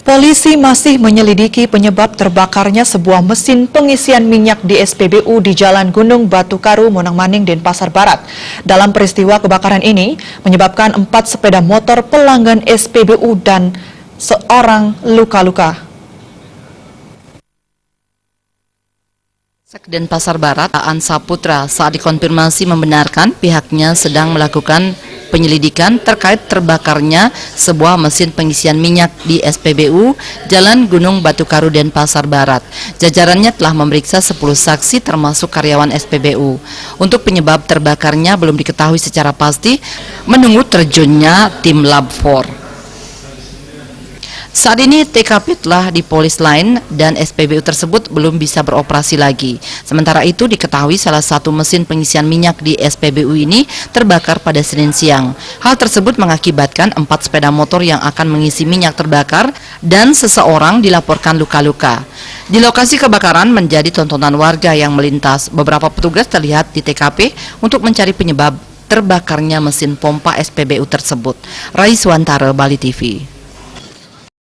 Polisi masih menyelidiki penyebab terbakarnya sebuah mesin pengisian minyak di SPBU di Jalan Gunung Batu Karu, Monang Maning, Denpasar Barat. Dalam peristiwa kebakaran ini, menyebabkan 4 sepeda motor pelanggan SPBU dan seorang luka-luka. Denpasar Barat, Aan Saputra saat dikonfirmasi membenarkan pihaknya sedang melakukan penyelidikan terkait terbakarnya sebuah mesin pengisian minyak di SPBU Jalan Gunung Batu Karu, Denpasar Barat. Jajarannya telah memeriksa 10 saksi termasuk karyawan SPBU. Untuk penyebab terbakarnya belum diketahui secara pasti, menunggu terjunnya tim Lab 4. Saat ini TKP telah dipolis lain dan SPBU tersebut belum bisa beroperasi lagi. Sementara itu diketahui salah satu mesin pengisian minyak di SPBU ini terbakar pada Senin siang. Hal tersebut mengakibatkan 4 sepeda motor yang akan mengisi minyak terbakar dan seseorang dilaporkan luka-luka. Di lokasi kebakaran menjadi tontonan warga yang melintas. Beberapa petugas terlihat di TKP untuk mencari penyebab terbakarnya mesin pompa SPBU tersebut. Raiswantara, Bali TV.